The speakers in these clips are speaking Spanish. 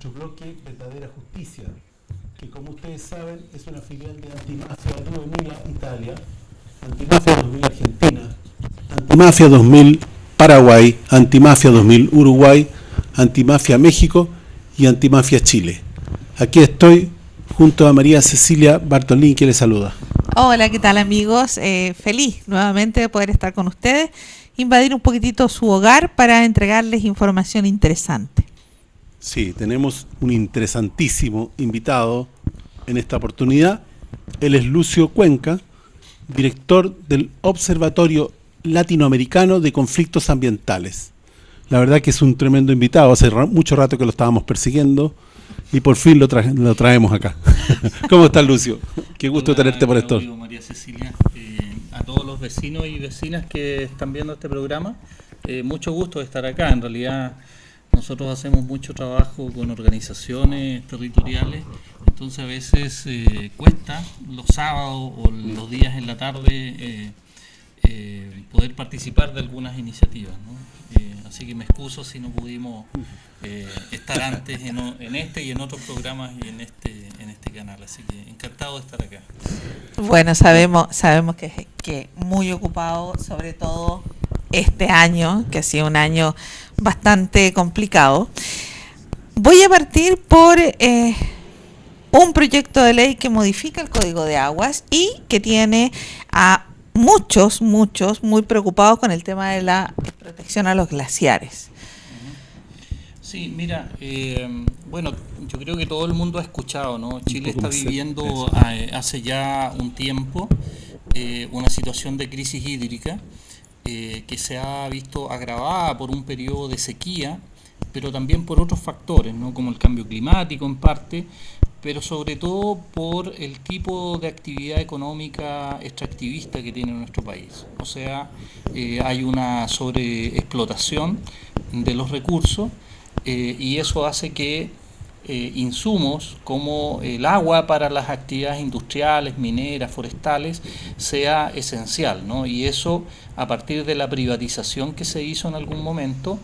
nuestro bloque Verdadera Justicia, que como ustedes saben es una filial de Antimafia 2000 Italia, Antimafia 2000 Argentina, Antimafia 2000 Paraguay, Antimafia 2000 Uruguay, Antimafia México y Antimafia Chile. Aquí estoy junto a María Cecilia Bartolín, que les saluda. Hola, ¿qué tal, amigos? Feliz nuevamente de poder estar con ustedes, invadir un poquitito su hogar para entregarles información interesante. Sí, tenemos un interesantísimo invitado en esta oportunidad. Él es Lucio Cuenca, director del Observatorio Latinoamericano de Conflictos Ambientales. La verdad que es un tremendo invitado, hace mucho rato que lo estábamos persiguiendo y por fin lo traemos acá. ¿Cómo estás, Lucio? Qué gusto tenerte por esto. María Cecilia, a todos los vecinos y vecinas que están viendo este programa, mucho gusto de estar acá. En realidad nosotros hacemos mucho trabajo con organizaciones territoriales, entonces a veces cuesta los sábados o los días en la tarde poder participar de algunas iniciativas, ¿no? Así que me excuso si no pudimos estar antes en este y en otros programas y en este canal, así que encantado de estar acá. Bueno, sabemos que muy ocupado, sobre todo este año, que ha sido un año bastante complicado. Voy a partir por un proyecto de ley que modifica el Código de Aguas y que tiene a muchos muy preocupados con el tema de la protección a los glaciares. Sí, mira, bueno, yo creo que todo el mundo ha escuchado, ¿no? Chile está viviendo hace ya un tiempo una situación de crisis hídrica que se ha visto agravada por un periodo de sequía, pero también por otros factores, ¿no? Como el cambio climático en parte, pero sobre todo por el tipo de actividad económica extractivista que tiene nuestro país. O sea, hay una sobreexplotación de los recursos y eso hace que insumos como el agua para las actividades industriales, mineras, forestales, sea esencial, ¿no? Y eso, a partir de la privatización que se hizo en algún momento,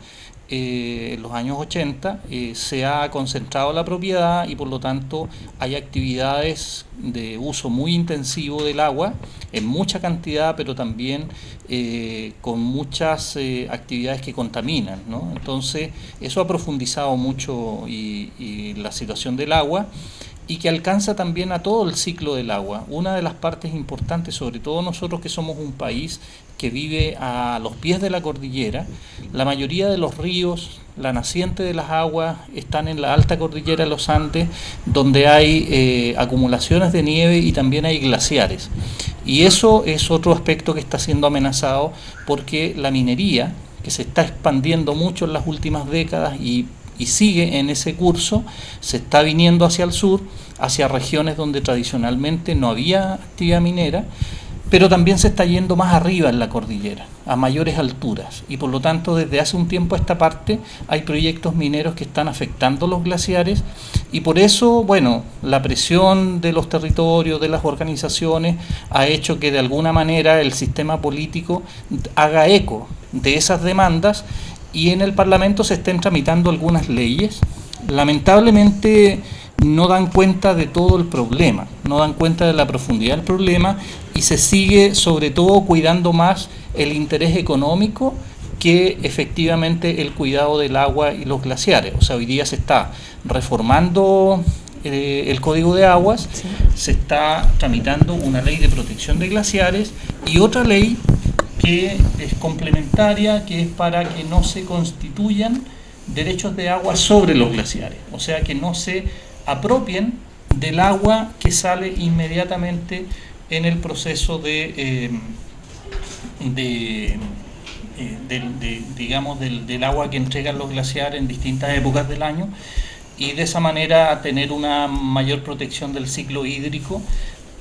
en los años 80, se ha concentrado la propiedad y por lo tanto hay actividades de uso muy intensivo del agua, en mucha cantidad, pero también con muchas actividades que contaminan, ¿no? Entonces, eso ha profundizado mucho y la situación del agua, y que alcanza también a todo el ciclo del agua. Una de las partes importantes, sobre todo nosotros que somos un país que vive a los pies de la cordillera, la mayoría de los ríos, la naciente de las aguas, están en la alta cordillera de los Andes, donde hay acumulaciones de nieve y también hay glaciares. Y eso es otro aspecto que está siendo amenazado porque la minería, que se está expandiendo mucho en las últimas décadas y sigue en ese curso, se está viniendo hacia el sur, hacia regiones donde tradicionalmente no había actividad minera, pero también se está yendo más arriba en la cordillera, a mayores alturas, y por lo tanto desde hace un tiempo a esta parte hay proyectos mineros que están afectando los glaciares, y por eso, bueno, la presión de los territorios, de las organizaciones, ha hecho que de alguna manera el sistema político haga eco de esas demandas y en el Parlamento se estén tramitando algunas leyes. Lamentablemente no dan cuenta de todo el problema, no dan cuenta de la profundidad del problema y se sigue sobre todo cuidando más el interés económico que efectivamente el cuidado del agua y los glaciares. O sea, hoy día se está reformando el Código de Aguas, sí. Se está tramitando una ley de protección de glaciares y otra ley que es complementaria, que es para que no se constituyan derechos de agua sobre los glaciares, o sea, que no se apropien del agua que sale inmediatamente en el proceso del agua que entregan los glaciares en distintas épocas del año, y de esa manera tener una mayor protección del ciclo hídrico.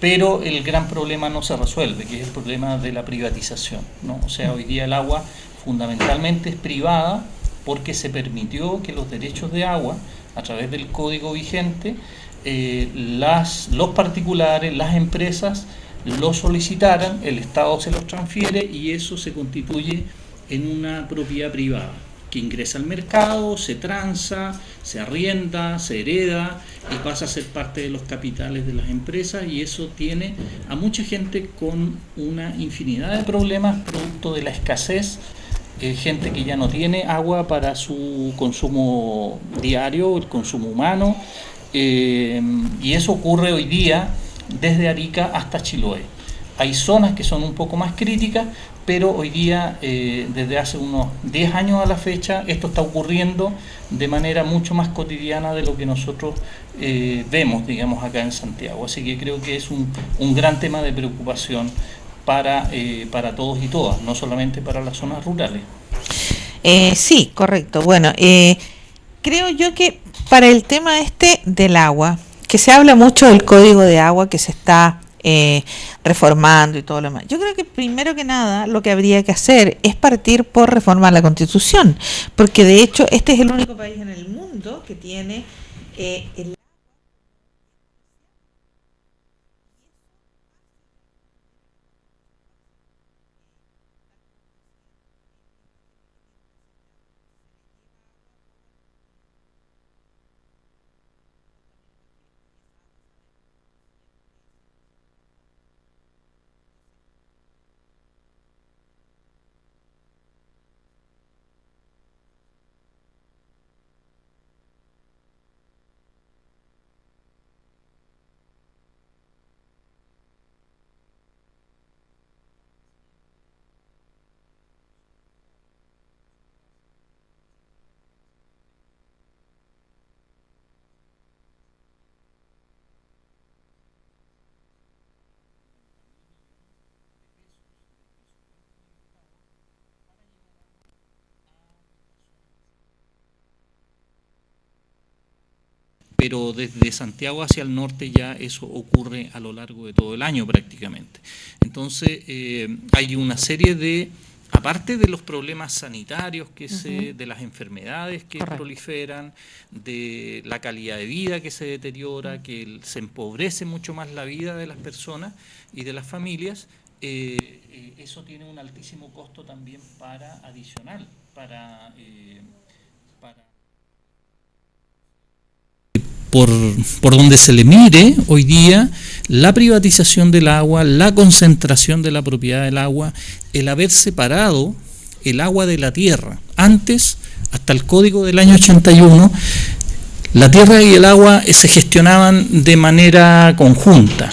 Pero el gran problema no se resuelve, que es el problema de la privatización, ¿no? O sea, hoy día el agua fundamentalmente es privada porque se permitió que los derechos de agua, a través del código vigente, los particulares, las empresas, los solicitaran, el Estado se los transfiere y eso se constituye en una propiedad privada que ingresa al mercado, se transa, se arrienda, se hereda y pasa a ser parte de los capitales de las empresas, y eso tiene a mucha gente con una infinidad de problemas producto de la escasez, gente que ya no tiene agua para su consumo diario, el consumo humano, y eso ocurre hoy día desde Arica hasta Chiloé. Hay zonas que son un poco más críticas, pero hoy día, desde hace unos 10 años a la fecha, esto está ocurriendo de manera mucho más cotidiana de lo que nosotros vemos, digamos, acá en Santiago. Así que creo que es un gran tema de preocupación para todos y todas, no solamente para las zonas rurales. Sí, correcto. Bueno, creo yo que para el tema del agua, que se habla mucho del código de agua que se está reformando y todo lo demás. Yo creo que primero que nada lo que habría que hacer es partir por reformar la Constitución, porque de hecho este es el único país en el mundo que tiene el Pero desde Santiago hacia el norte ya eso ocurre a lo largo de todo el año prácticamente. Entonces hay una serie de, aparte de los problemas sanitarios de las enfermedades que proliferan, de la calidad de vida que se deteriora, que se empobrece mucho más la vida de las personas y de las familias, eso tiene un altísimo costo también adicional para por donde se le mire hoy día, la privatización del agua, la concentración de la propiedad del agua, el haber separado el agua de la tierra. Antes, hasta el código del año 81, la tierra y el agua se gestionaban de manera conjunta.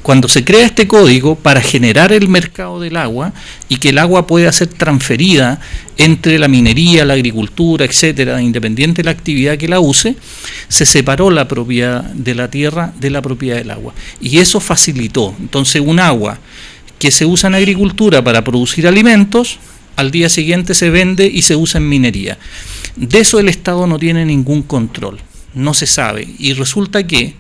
Cuando se crea este código para generar el mercado del agua y que el agua pueda ser transferida entre la minería, la agricultura, etcétera, independiente de la actividad que la use, se separó la propiedad de la tierra de la propiedad del agua. Y eso facilitó. Entonces, un agua que se usa en agricultura para producir alimentos, al día siguiente se vende y se usa en minería. De eso el Estado no tiene ningún control, no se sabe. Y resulta que,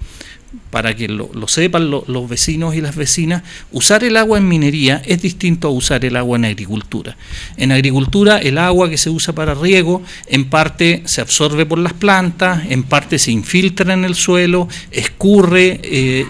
para que lo sepan los vecinos y las vecinas, usar el agua en minería es distinto a usar el agua en agricultura. En agricultura el agua que se usa para riego en parte se absorbe por las plantas, en parte se infiltra en el suelo, escurre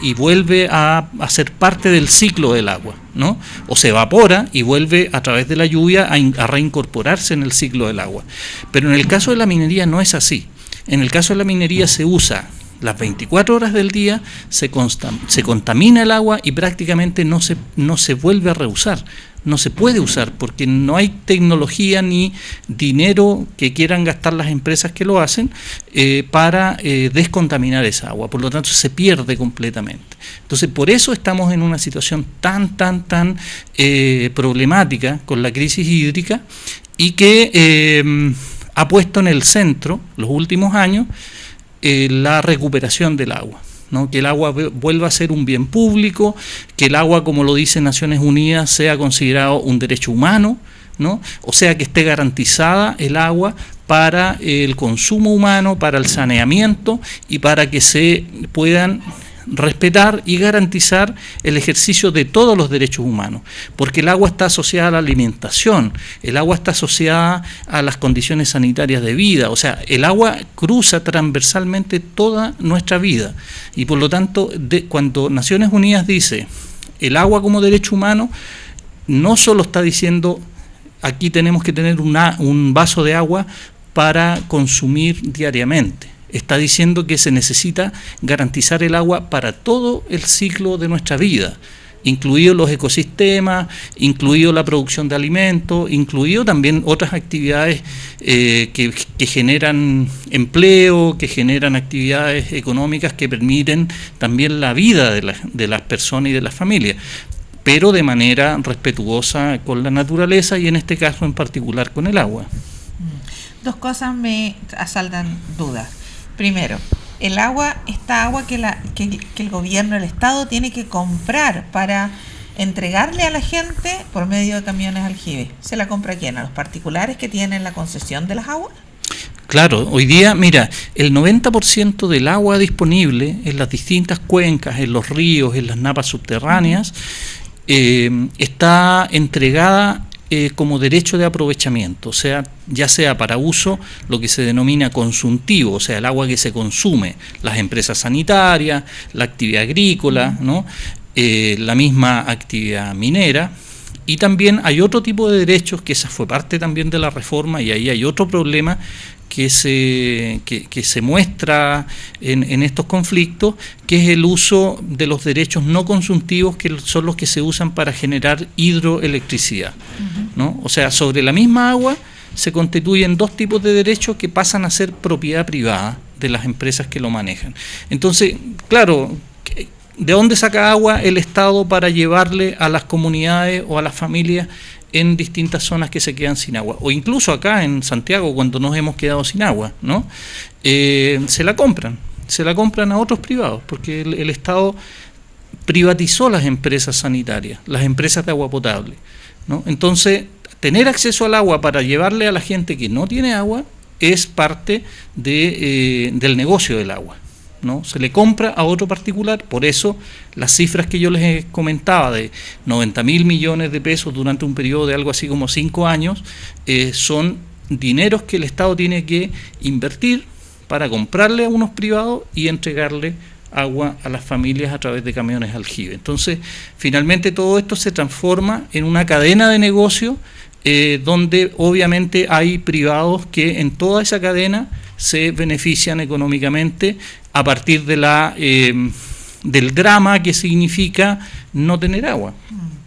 y vuelve a ser parte del ciclo del agua, ¿no? O se evapora y vuelve a través de la lluvia a reincorporarse en el ciclo del agua. Pero en el caso de la minería no es así. En el caso de la minería se usa las 24 horas del día, se contamina el agua y prácticamente no se vuelve a reusar. No se puede usar porque no hay tecnología ni dinero que quieran gastar las empresas que lo hacen para descontaminar esa agua. Por lo tanto, se pierde completamente. Entonces, por eso estamos en una situación tan problemática con la crisis hídrica y que ha puesto en el centro, los últimos años, la recuperación del agua, ¿no? Que el agua vuelva a ser un bien público, que el agua, como lo dice Naciones Unidas, sea considerado un derecho humano, ¿no? O sea, que esté garantizada el agua para el consumo humano, para el saneamiento y para que se puedan respetar y garantizar el ejercicio de todos los derechos humanos, porque el agua está asociada a la alimentación, el agua está asociada a las condiciones sanitarias de vida, o sea, el agua cruza transversalmente toda nuestra vida y por lo tanto, cuando Naciones Unidas dice el agua como derecho humano, no solo está diciendo aquí tenemos que tener un vaso de agua para consumir diariamente. está diciendo que se necesita garantizar el agua para todo el ciclo de nuestra vida, incluidos los ecosistemas, incluido la producción de alimentos, incluido también otras actividades que generan empleo, que generan actividades económicas que permiten también la vida de las personas y de las familias, pero de manera respetuosa con la naturaleza y en este caso en particular con el agua. Dos cosas me asaltan dudas. Primero, el agua, esta agua que el gobierno, el Estado tiene que comprar para entregarle a la gente por medio de camiones aljibe. ¿Se la compra a quién? ¿A los particulares que tienen la concesión de las aguas? Claro, hoy día, mira, el 90% del agua disponible en las distintas cuencas, en los ríos, en las napas subterráneas, está entregada como derecho de aprovechamiento, o sea, ya sea para uso, lo que se denomina consultivo, o sea, el agua que se consume, las empresas sanitarias, la actividad agrícola, ¿no? La misma actividad minera, y también hay otro tipo de derechos, que esa fue parte también de la reforma, y ahí hay otro problema que se muestra en estos conflictos, que es el uso de los derechos no consultivos, que son los que se usan para generar hidroelectricidad, ¿no? O sea, sobre la misma agua se constituyen dos tipos de derechos que pasan a ser propiedad privada de las empresas que lo manejan. Entonces, claro, ¿de dónde saca agua el Estado para llevarle a las comunidades o a las familias en distintas zonas que se quedan sin agua? O incluso acá en Santiago, cuando nos hemos quedado sin agua, ¿no? Se la compran a otros privados, porque el Estado privatizó las empresas sanitarias, las empresas de agua potable, ¿no? Entonces, tener acceso al agua para llevarle a la gente que no tiene agua es parte del negocio del agua, ¿no? Se le compra a otro particular. Por eso las cifras que yo les comentaba de 90.000 millones de pesos durante un periodo de algo así como 5 años, son dineros que el Estado tiene que invertir para comprarle a unos privados y entregarle agua a las familias a través de camiones aljibe. Entonces, finalmente todo esto se transforma en una cadena de negocio donde obviamente hay privados que en toda esa cadena se benefician económicamente a partir de del drama que significa no tener agua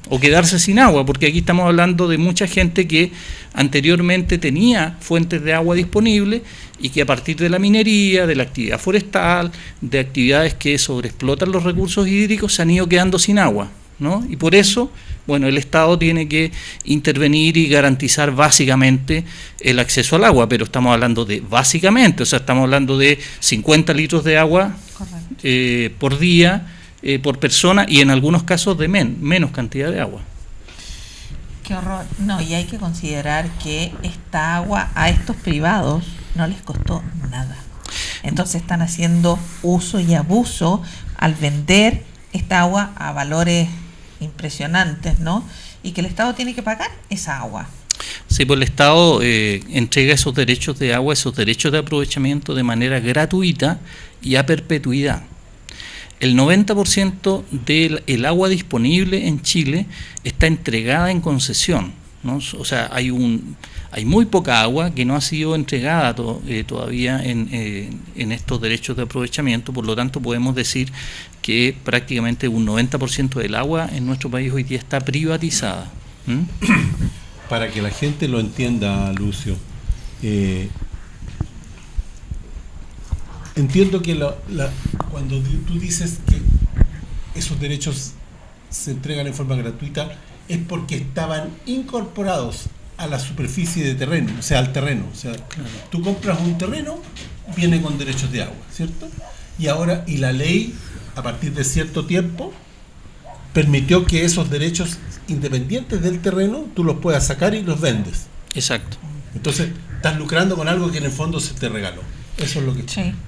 o quedarse sin agua, porque aquí estamos hablando de mucha gente que anteriormente tenía fuentes de agua disponibles y que a partir de la minería, de la actividad forestal, de actividades que sobreexplotan los recursos hídricos, se han ido quedando sin agua, ¿no? Y por eso, bueno, el Estado tiene que intervenir y garantizar básicamente el acceso al agua, pero estamos hablando de básicamente, o sea, estamos hablando de 50 litros de agua por día, por persona, y en algunos casos de menos cantidad de agua. Qué horror. No, y hay que considerar que esta agua a estos privados no les costó nada. Entonces están haciendo uso y abuso al vender esta agua a valores impresionantes, ¿no? Y que el Estado tiene que pagar esa agua. Sí, pues el Estado entrega esos derechos de agua, esos derechos de aprovechamiento de manera gratuita y a perpetuidad. El 90% del agua disponible en Chile está entregada en concesión, ¿no? O sea, hay muy poca agua que no ha sido entregada todavía en estos derechos de aprovechamiento. Por lo tanto, podemos decir que prácticamente un 90% del agua en nuestro país hoy día está privatizada. Para que la gente lo entienda, Lucio, entiendo que cuando tú dices que esos derechos se entregan en forma gratuita es porque estaban incorporados a la superficie de terreno, o sea, al terreno. O sea, tú compras un terreno, viene con derechos de agua, ¿cierto? Y la ley, a partir de cierto tiempo, permitió que esos derechos independientes del terreno tú los puedas sacar y los vendes. Exacto. Entonces, estás lucrando con algo que en el fondo se te regaló. Eso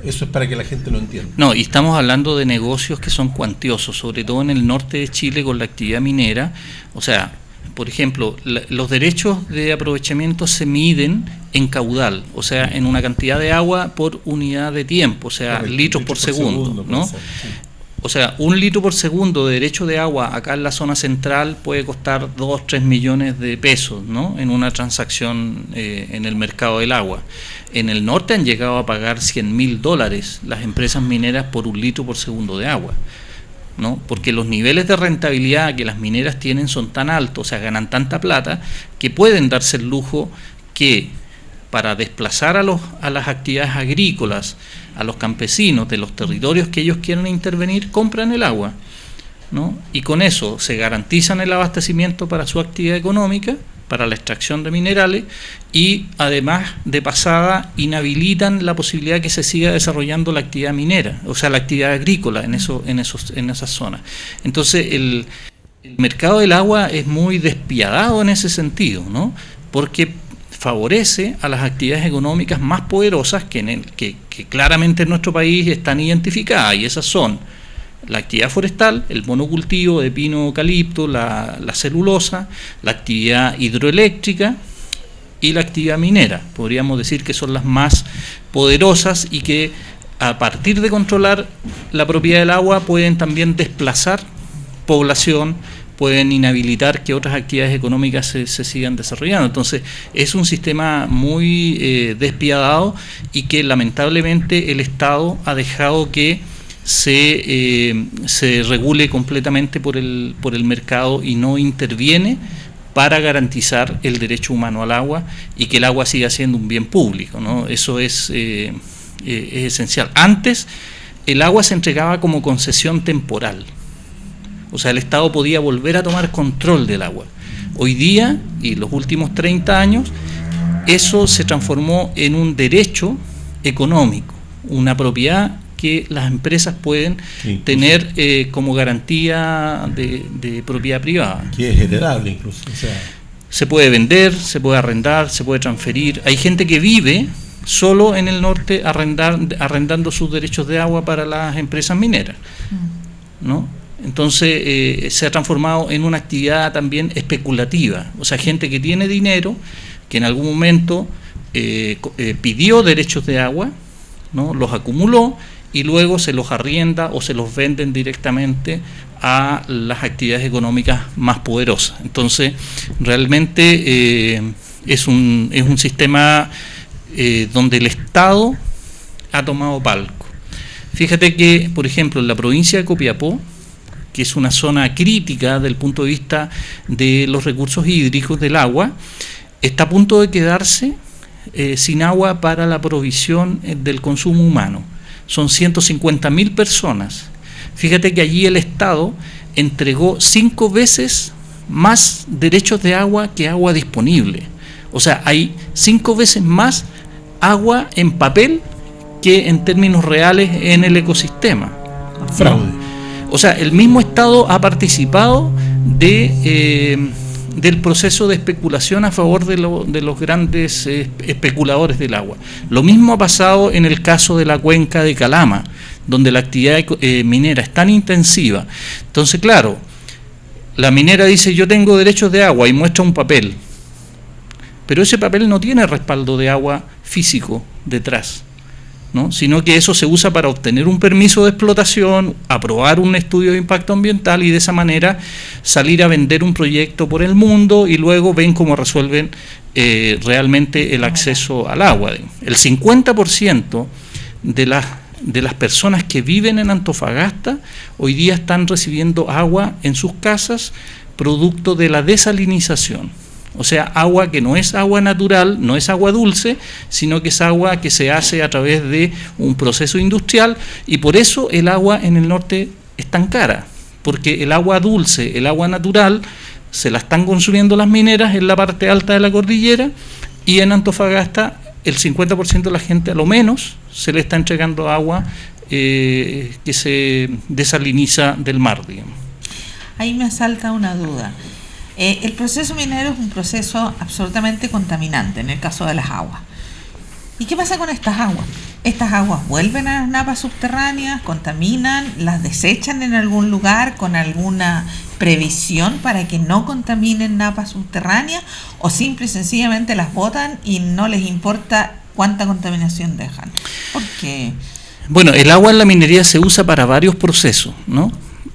es para que la gente lo entienda. No, y estamos hablando de negocios que son cuantiosos, sobre todo en el norte de Chile con la actividad minera. O sea, por ejemplo, los derechos de aprovechamiento se miden en caudal, o sea, en una cantidad de agua por unidad de tiempo, o sea, litros por segundo, ¿no? O sea, 1 litro por segundo de derecho de agua acá en la zona central puede costar 2-3 millones de pesos, ¿no? En una transacción en el mercado del agua. En el norte han llegado a pagar $100.000 las empresas mineras por 1 litro por segundo de agua, ¿no? Porque los niveles de rentabilidad que las mineras tienen son tan altos, o sea, ganan tanta plata, que pueden darse el lujo que para desplazar a las actividades agrícolas, a los campesinos de los territorios que ellos quieren intervenir, compran el agua, ¿no? Y con eso se garantizan el abastecimiento para su actividad económica, para la extracción de minerales, y además de pasada inhabilitan la posibilidad que se siga desarrollando la actividad minera, o sea, la actividad agrícola en esas zonas. Entonces el mercado del agua es muy despiadado en ese sentido, ¿no? Porque favorece a las actividades económicas más poderosas que claramente en nuestro país están identificadas, y esas son la actividad forestal, el monocultivo de pino eucalipto, la celulosa, la actividad hidroeléctrica y la actividad minera. Podríamos decir que son las más poderosas y que a partir de controlar la propiedad del agua pueden también desplazar población, pueden inhabilitar que otras actividades económicas se sigan desarrollando. Entonces es un sistema muy despiadado, y que lamentablemente el Estado ha dejado que se regule completamente por el mercado y no interviene para garantizar el derecho humano al agua y que el agua siga siendo un bien público, ¿no? Eso es esencial. Antes el agua se entregaba como concesión temporal. O sea, el Estado podía volver a tomar control del agua. Hoy día, y los últimos 30 años, eso se transformó en un derecho económico, una propiedad que las empresas pueden tener como garantía de propiedad privada. Que es heredable incluso. O sea, se puede vender, se puede arrendar, se puede transferir. Hay gente que vive solo en el norte arrendando sus derechos de agua para las empresas mineras, ¿no? Entonces se ha transformado en una actividad también especulativa. O sea, gente que tiene dinero, que en algún momento pidió derechos de agua, ¿no? Los acumuló y luego se los arrienda o se los venden directamente a las actividades económicas más poderosas. Entonces, realmente es un sistema donde el Estado ha tomado palco. Fíjate que, por ejemplo, en la provincia de Copiapó, que es una zona crítica desde el punto de vista de los recursos hídricos del agua, está a punto de quedarse sin agua para la provisión del consumo humano. Son 150.000 personas. Fíjate que allí el Estado entregó 5 veces más derechos de agua que agua disponible. O sea, hay 5 veces más agua en papel que en términos reales en el ecosistema. fraude. O sea, el mismo Estado ha participado del proceso de especulación a favor de los grandes especuladores del agua. Lo mismo ha pasado en el caso de la cuenca de Calama, donde la actividad minera es tan intensiva. Entonces, claro, la minera dice: yo tengo derechos de agua, y muestra un papel, pero ese papel no tiene respaldo de agua físico detrás, ¿no? Sino que eso se usa para obtener un permiso de explotación, aprobar un estudio de impacto ambiental, y de esa manera salir a vender un proyecto por el mundo, y luego ven cómo resuelven realmente el acceso al agua. El 50% de las personas que viven en Antofagasta hoy día están recibiendo agua en sus casas producto de la desalinización. O sea, agua que no es agua natural, no es agua dulce, sino que es agua que se hace a través de un proceso industrial, y por eso el agua en el norte es tan cara, porque el agua dulce, el agua natural, se la están consumiendo las mineras en la parte alta de la cordillera, y en Antofagasta el 50% de la gente a lo menos se le está entregando agua que se desaliniza del mar, digamos. Ahí me asalta una duda. El proceso minero es un proceso absolutamente contaminante en el caso de las aguas. ¿Y qué pasa con estas aguas? ¿Estas aguas vuelven a las napas subterráneas, contaminan, las desechan en algún lugar con alguna previsión para que no contaminen napas subterráneas, o simple y sencillamente las botan y no les importa cuánta contaminación dejan? Porque Bueno, el agua en la minería se usa para varios procesos, ¿no?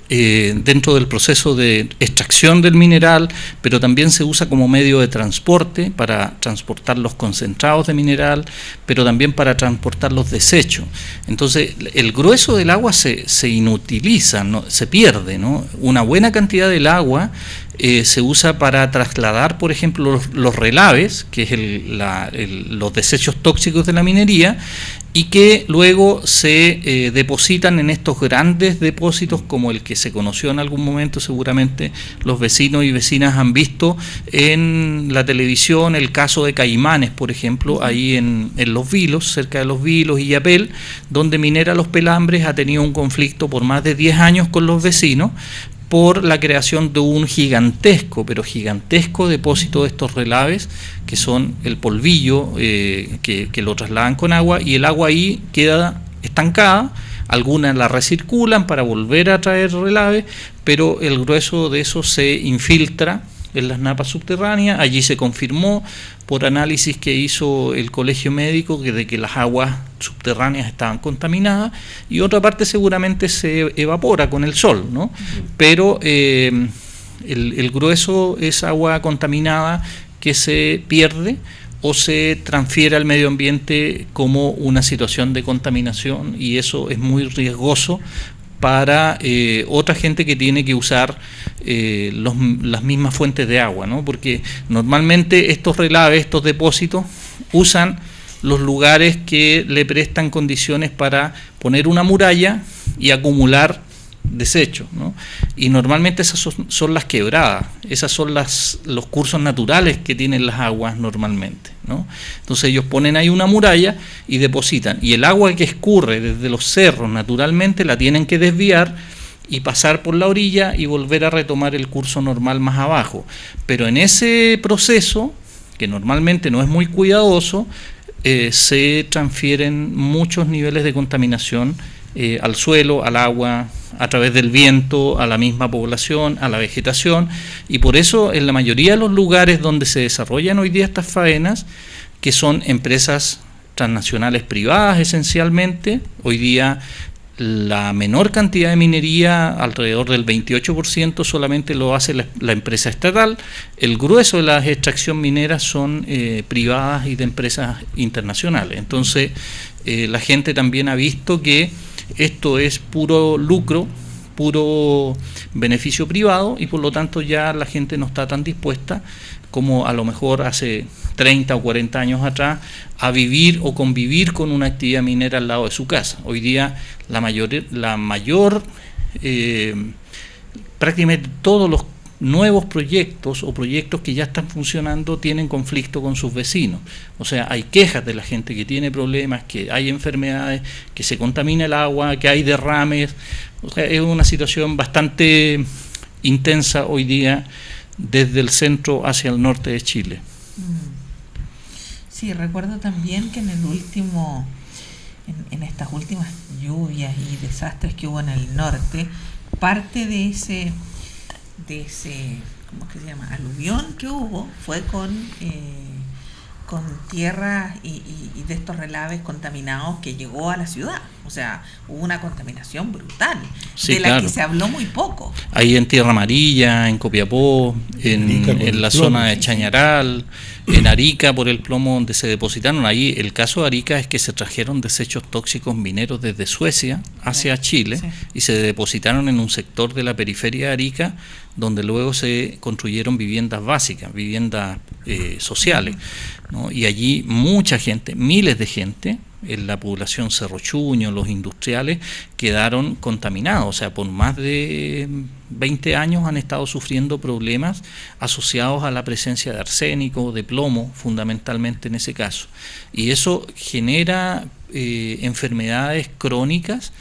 Dentro del proceso de extracción del mineral, pero también se usa como medio de transporte para transportar los concentrados de mineral, pero también para transportar los desechos. Entonces, el grueso del agua se inutiliza, ¿no? Se pierde, ¿no? Una buena cantidad del agua se usa para trasladar, por ejemplo, los relaves, que es los desechos tóxicos de la minería, y que luego se depositan en estos grandes depósitos como el que se conoció en algún momento, seguramente los vecinos y vecinas han visto en la televisión el caso de Caimanes, por ejemplo, ahí en Los Vilos, cerca de Los Vilos y Yapel, donde Minera Los Pelambres ha tenido un conflicto por más de 10 años con los vecinos por la creación de un gigantesco depósito de estos relaves, que son el polvillo que lo trasladan con agua, y el agua ahí queda estancada. Algunas la recirculan para volver a traer relaves, pero el grueso de eso se infiltra en las napas subterráneas. Allí se confirmó por análisis que hizo el colegio médico de que las aguas subterráneas estaban contaminadas, y otra parte seguramente se evapora con el sol, ¿no? Pero el grueso es agua contaminada que se pierde o se transfiere al medio ambiente como una situación de contaminación, y eso es muy riesgoso para otra gente que tiene que usar las mismas fuentes de agua, ¿no? Porque normalmente estos relaves, estos depósitos, usan los lugares que le prestan condiciones para poner una muralla y acumular desechos, ¿no? Y normalmente esas son las quebradas, esas son los cursos naturales que tienen las aguas normalmente, ¿no? Entonces ellos ponen ahí una muralla y depositan, y el agua que escurre desde los cerros naturalmente la tienen que desviar y pasar por la orilla y volver a retomar el curso normal más abajo. Pero en ese proceso, que normalmente no es muy cuidadoso, se transfieren muchos niveles de contaminación al suelo, al agua, a través del viento, a la misma población, a la vegetación, y por eso en la mayoría de los lugares donde se desarrollan hoy día estas faenas, que son empresas transnacionales privadas esencialmente, hoy día la menor cantidad de minería, alrededor del 28%, solamente lo hace la empresa estatal. El grueso de la extracción minera son privadas y de empresas internacionales. Entonces, la gente también ha visto que esto es puro lucro, puro beneficio privado, y por lo tanto ya la gente no está tan dispuesta como a lo mejor hace 30 o 40 años atrás a vivir o convivir con una actividad minera al lado de su casa. Hoy día prácticamente todos los nuevos proyectos o proyectos que ya están funcionando tienen conflicto con sus vecinos. O sea, hay quejas de la gente que tiene problemas, que hay enfermedades, que se contamina el agua, que hay derrames. O sea, es una situación bastante intensa hoy día desde el centro hacia el norte de Chile. Sí, recuerdo también que en estas últimas lluvias y desastres que hubo en el norte, parte de ese ¿cómo es que se llama? Aluvión que hubo fue con tierras y de estos relaves contaminados que llegó a la ciudad. O sea, hubo una contaminación brutal, sí, de la claro, que se habló muy poco. Ahí en Tierra Amarilla, en Copiapó, en la zona de Chañaral, en Arica por el plomo donde se depositaron. Ahí el caso de Arica es que se trajeron desechos tóxicos mineros desde Suecia hacia Chile, sí, y se depositaron en un sector de la periferia de Arica, donde luego se construyeron viviendas básicas, viviendas sociales, ¿no? Y allí mucha gente, miles de gente, en la población Cerro-Chuño, los industriales, quedaron contaminados. O sea, por más de 20 años han estado sufriendo problemas asociados a la presencia de arsénico, de plomo, fundamentalmente en ese caso. Y eso genera enfermedades crónicas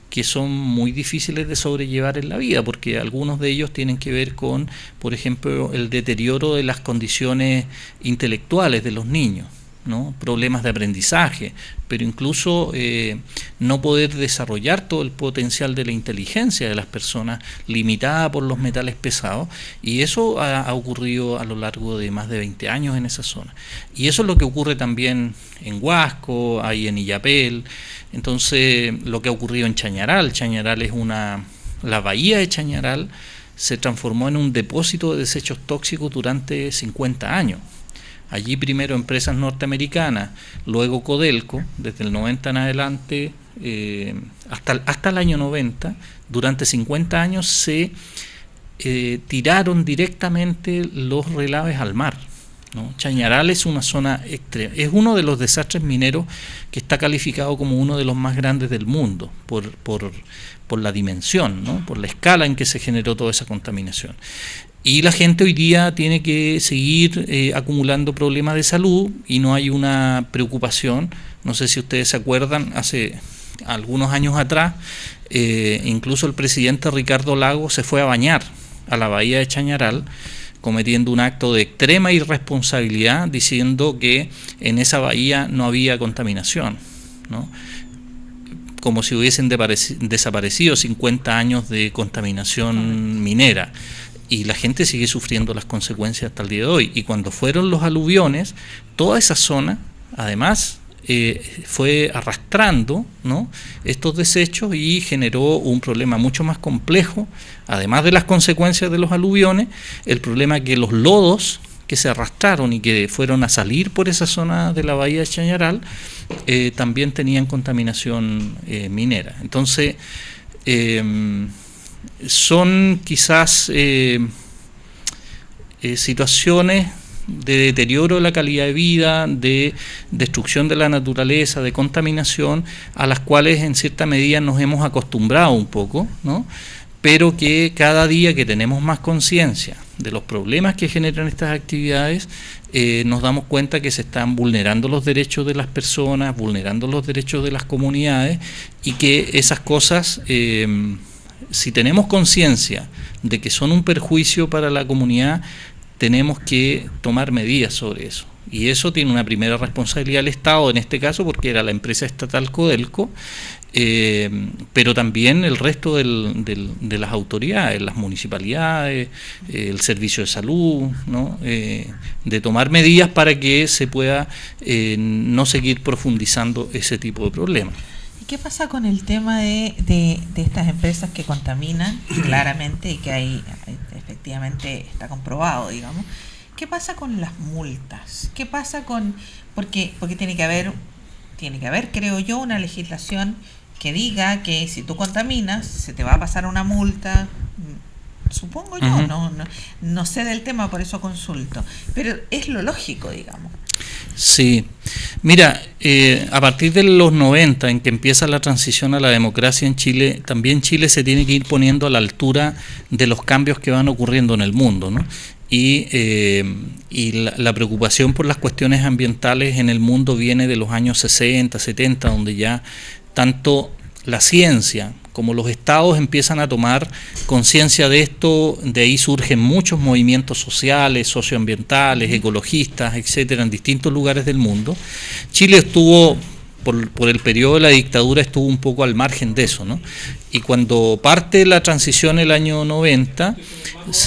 que son muy difíciles de sobrellevar en la vida, porque algunos de ellos tienen que ver con, por ejemplo, el deterioro de las condiciones intelectuales de los niños, ¿no? Problemas de aprendizaje, pero incluso no poder desarrollar todo el potencial de la inteligencia de las personas, limitada por los metales pesados, y eso ha ocurrido a lo largo de más de 20 años en esa zona. Y eso es lo que ocurre también en Huasco, ahí en Illapel. Entonces, lo que ha ocurrido en Chañaral es la bahía de Chañaral se transformó en un depósito de desechos tóxicos durante 50 años. Allí primero empresas norteamericanas, luego Codelco, desde el 90 en adelante, hasta el año 90, durante 50 años se tiraron directamente los relaves al mar, ¿no? Chañaral es una zona extrema, es uno de los desastres mineros que está calificado como uno de los más grandes del mundo por la dimensión, ¿no? Por la escala en que se generó toda esa contaminación. Y la gente hoy día tiene que seguir acumulando problemas de salud y no hay una preocupación. No sé si ustedes se acuerdan, hace algunos años atrás, incluso el presidente Ricardo Lagos se fue a bañar a la bahía de Chañaral, cometiendo un acto de extrema irresponsabilidad, diciendo que en esa bahía no había contaminación, ¿no? Como si hubiesen desaparecido 50 años de contaminación minera. Y la gente sigue sufriendo las consecuencias hasta el día de hoy. Y cuando fueron los aluviones, toda esa zona, además, fue arrastrando, ¿no?, estos desechos y generó un problema mucho más complejo, además de las consecuencias de los aluviones, el problema que los lodos que se arrastraron y que fueron a salir por esa zona de la bahía de Chañaral, también tenían contaminación minera. Entonces, son quizás situaciones de deterioro de la calidad de vida, de destrucción de la naturaleza, de contaminación, a las cuales en cierta medida nos hemos acostumbrado un poco, ¿no? Pero que cada día que tenemos más conciencia de los problemas que generan estas actividades, nos damos cuenta que se están vulnerando los derechos de las personas, vulnerando los derechos de las comunidades, y que esas cosas, si tenemos conciencia de que son un perjuicio para la comunidad, tenemos que tomar medidas sobre eso. Y eso tiene una primera responsabilidad del Estado, en este caso porque era la empresa estatal Codelco, pero también el resto de las autoridades, las municipalidades, el servicio de salud, ¿no? De tomar medidas para que se pueda no seguir profundizando ese tipo de problemas. ¿Qué pasa con el tema de estas empresas que contaminan claramente y que ahí efectivamente está comprobado, digamos? ¿Qué pasa con las multas? ¿Qué pasa con...? Porque tiene que haber, creo yo, una legislación que diga que si tú contaminas, se te va a pasar una multa. Supongo yo, uh-huh. no sé del tema, por eso consulto. Pero es lo lógico, digamos. Sí, mira, a partir de los 90, en que empieza la transición a la democracia en Chile, también Chile se tiene que ir poniendo a la altura de los cambios que van ocurriendo en el mundo, ¿no? Y la preocupación por las cuestiones ambientales en el mundo viene de los años 60, 70, donde ya tanto la ciencia como los estados empiezan a tomar conciencia de esto. De ahí surgen muchos movimientos sociales, socioambientales, ecologistas, etcétera, en distintos lugares del mundo. Chile estuvo, por el periodo de la dictadura, estuvo un poco al margen de eso, ¿no? Y cuando parte la transición el año 90,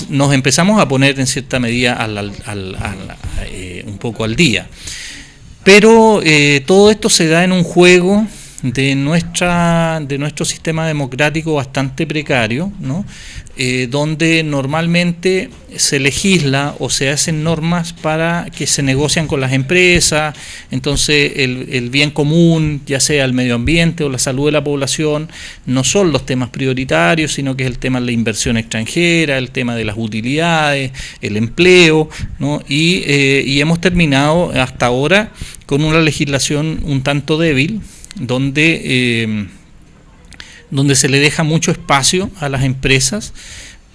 nos empezamos a poner en cierta medida un poco al día. Pero todo esto se da en un juego de nuestro sistema democrático bastante precario, ¿no? Donde normalmente se legisla o se hacen normas para que se negocian con las empresas. Entonces el bien común, ya sea el medio ambiente o la salud de la población, no son los temas prioritarios, sino que es el tema de la inversión extranjera, el tema de las utilidades, el empleo, ¿no? Y hemos terminado hasta ahora con una legislación un tanto débil, donde se le deja mucho espacio a las empresas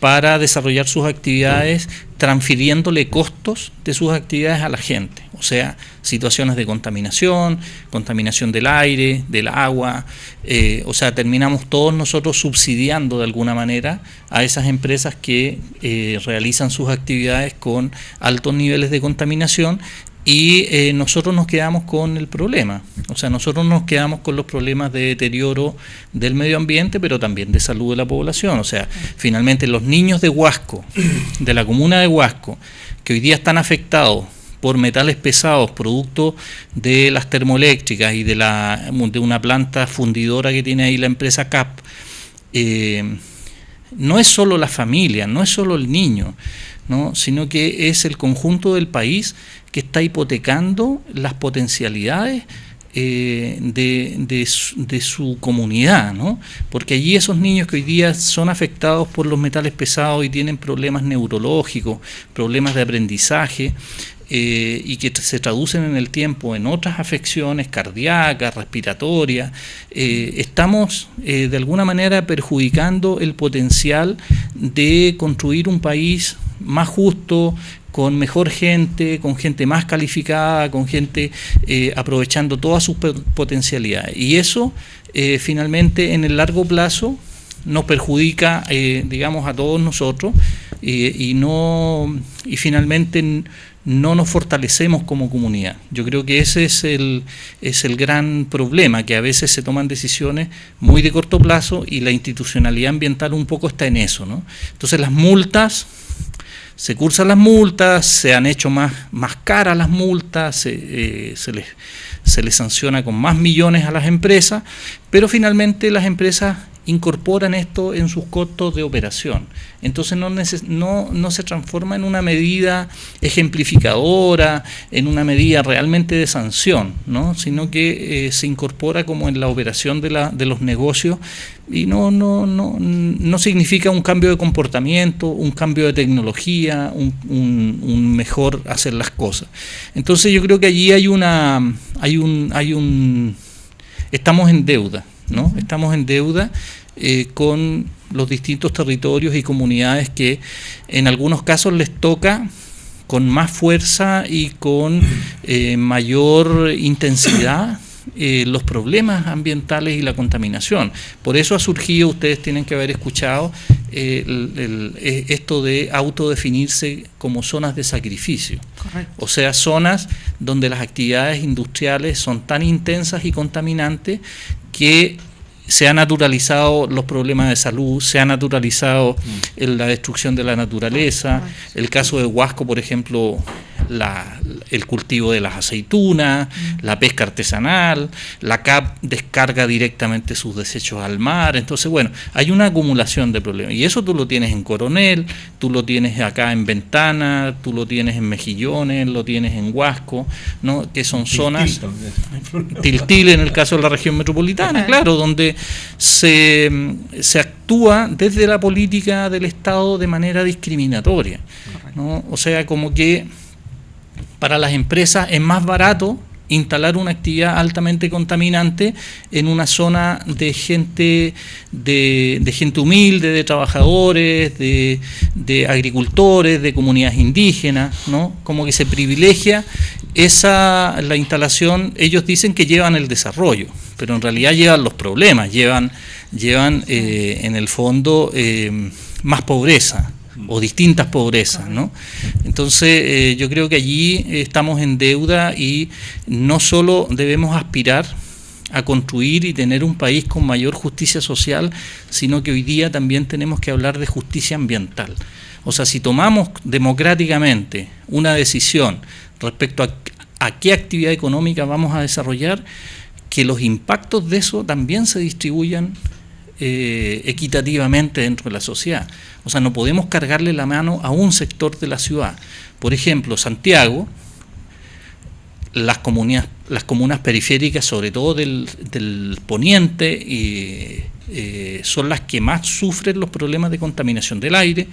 para desarrollar sus actividades, transfiriéndole costos de sus actividades a la gente. O sea, situaciones de contaminación del aire, del agua, o sea, terminamos todos nosotros subsidiando de alguna manera a esas empresas que realizan sus actividades con altos niveles de contaminación, y nosotros nos quedamos con el problema. O sea, nosotros nos quedamos con los problemas de deterioro del medio ambiente, pero también de salud de la población. O sea, finalmente los niños de Huasco, de la comuna de Huasco, que hoy día están afectados por metales pesados, producto de las termoeléctricas y de una planta fundidora que tiene ahí la empresa CAP, no es solo la familia, no es solo el niño, ¿no? Sino que es el conjunto del país que está hipotecando las potencialidades de su comunidad, ¿no? Porque allí esos niños que hoy día son afectados por los metales pesados y tienen problemas neurológicos, problemas de aprendizaje, y que se traducen en el tiempo en otras afecciones cardíacas, respiratorias, estamos de alguna manera perjudicando el potencial de construir un país más justo, con mejor gente, con gente más calificada, con gente aprovechando todas sus potencialidades. Y eso finalmente en el largo plazo nos perjudica, digamos, a todos nosotros y finalmente no nos fortalecemos como comunidad. Yo creo que ese es el gran problema, que a veces se toman decisiones muy de corto plazo y la institucionalidad ambiental un poco está en eso, ¿no? Entonces las multas, se cursan las multas, se han hecho más caras las multas, se les sanciona con más millones a las empresas, pero finalmente las empresas incorporan esto en sus costos de operación. Entonces no se transforma en una medida ejemplificadora, en una medida realmente de sanción, ¿no? Sino que se incorpora como en la operación de los negocios y no significa un cambio de comportamiento, un cambio de tecnología, un mejor hacer las cosas. Entonces yo creo que allí estamos en deuda, ¿no? Estamos en deuda con los distintos territorios y comunidades que en algunos casos les toca con más fuerza y con mayor intensidad los problemas ambientales y la contaminación. Por eso ha surgido, ustedes tienen que haber escuchado esto de autodefinirse como zonas de sacrificio. Correcto. O sea, zonas donde las actividades industriales son tan intensas y contaminantes que se han naturalizado los problemas de salud, se ha naturalizado la destrucción de la naturaleza. El caso de Huasco, por ejemplo, el cultivo de las aceitunas, la pesca artesanal, la CAP descarga directamente sus desechos al mar. Entonces, bueno, hay una acumulación de problemas. Y eso tú lo tienes en Coronel, tú lo tienes acá en Ventana, tú lo tienes en Mejillones, lo tienes en Huasco, ¿no? Que son zonas... Tiltil en el caso de la región metropolitana, claro, donde se actúa desde la política del Estado de manera discriminatoria, ¿no? O sea, como que para las empresas es más barato instalar una actividad altamente contaminante en una zona de gente humilde, de trabajadores, de agricultores, de comunidades indígenas, ¿no? Como que se privilegia la instalación. Ellos dicen que llevan el desarrollo, pero en realidad llevan los problemas, llevan en el fondo más pobreza o distintas pobrezas, ¿no? Entonces yo creo que allí estamos en deuda y no solo debemos aspirar a construir y tener un país con mayor justicia social, sino que hoy día también tenemos que hablar de justicia ambiental. O sea, si tomamos democráticamente una decisión respecto a qué actividad económica vamos a desarrollar, que los impactos de eso también se distribuyan equitativamente dentro de la sociedad. O sea, no podemos cargarle la mano a un sector de la ciudad. Por ejemplo, Santiago, las comunas periféricas, sobre todo del poniente, son las que más sufren los problemas de contaminación del aire,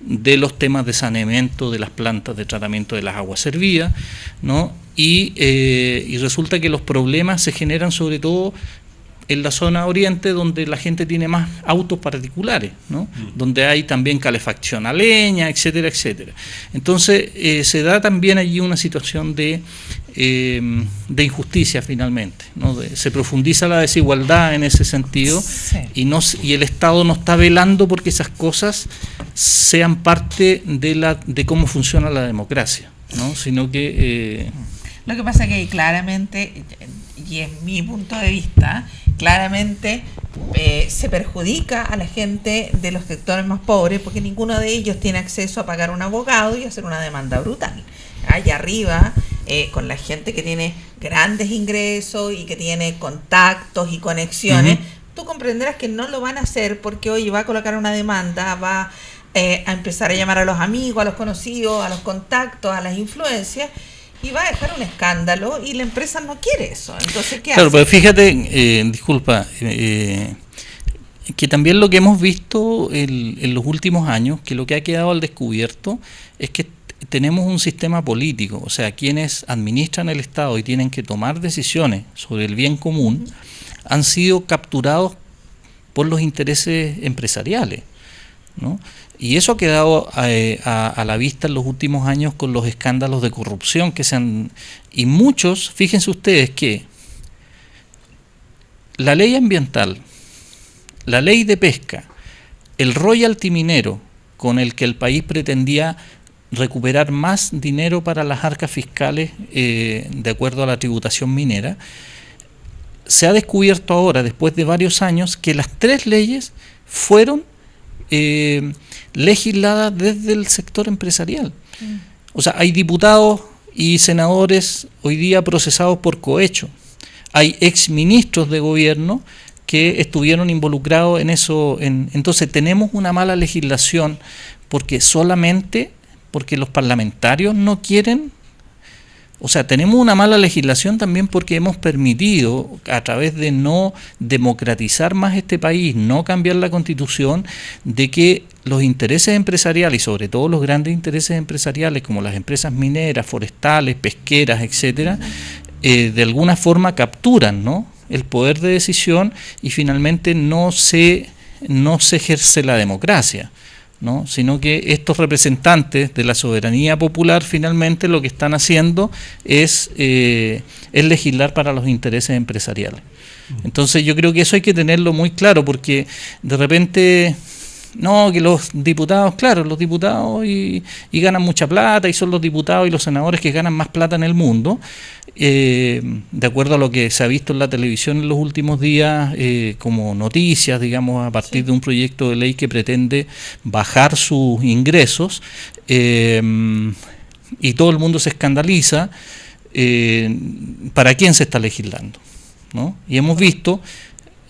de los temas de saneamiento de las plantas de tratamiento de las aguas servidas, ¿no? Y resulta que los problemas se generan sobre todo en la zona oriente, donde la gente tiene más autos particulares, ¿no? Donde hay también calefacción a leña, etcétera, etcétera. Entonces se da también allí una situación de injusticia finalmente, ¿no? Se profundiza la desigualdad en ese sentido, Sí. y el Estado no está velando porque esas cosas sean parte de cómo funciona la democracia. ¿no? Sino que... Lo que pasa es que claramente, y es mi punto de vista, claramente se perjudica a la gente de los sectores más pobres porque ninguno de ellos tiene acceso a pagar un abogado y hacer una demanda brutal. Allá arriba, con la gente que tiene grandes ingresos y que tiene contactos y conexiones, tú comprenderás que no lo van a hacer porque, oye, va a colocar una demanda, va a empezar a llamar a los amigos, a los conocidos, a los contactos, a las influencias, y va a dejar un escándalo y la empresa no quiere eso. Entonces, ¿qué hace? Pero fíjate, disculpa, que también lo que hemos visto en los últimos años, que lo que ha quedado al descubierto es que tenemos un sistema político, o sea, quienes administran el Estado y tienen que tomar decisiones sobre el bien común, han sido capturados por los intereses empresariales, ¿no? Y eso ha quedado a la vista en los últimos años con los escándalos de corrupción que se han... Y muchos, fíjense ustedes que la ley ambiental, la ley de pesca, el royalty minero con el que el país pretendía recuperar más dinero para las arcas fiscales de acuerdo a la tributación minera, se ha descubierto ahora, después de varios años, que las tres leyes fueron legisladas desde el sector empresarial. O sea, hay diputados y senadores hoy día procesados por cohecho. Hay exministros de gobierno que estuvieron involucrados en eso. Entonces tenemos una mala legislación porque los parlamentarios no quieren. O sea, tenemos una mala legislación también porque hemos permitido, a través de no democratizar más este país, no cambiar la Constitución, de que los intereses empresariales, y sobre todo los grandes intereses empresariales, como las empresas mineras, forestales, pesqueras, etcétera, de alguna forma capturan, ¿no?, el poder de decisión y finalmente no se ejerce la democracia, ¿no?, sino que estos representantes de la soberanía popular finalmente lo que están haciendo es legislar para los intereses empresariales. Entonces yo creo que eso hay que tenerlo muy claro porque de repente... No, que los diputados, claro, los diputados y ganan mucha plata y son los diputados y los senadores que ganan más plata en el mundo, de acuerdo a lo que se ha visto en la televisión en los últimos días, como noticias, digamos, a partir de un proyecto de ley que pretende bajar sus ingresos, y todo el mundo se escandaliza. ¿Para quién se está legislando?, ¿no? Y hemos visto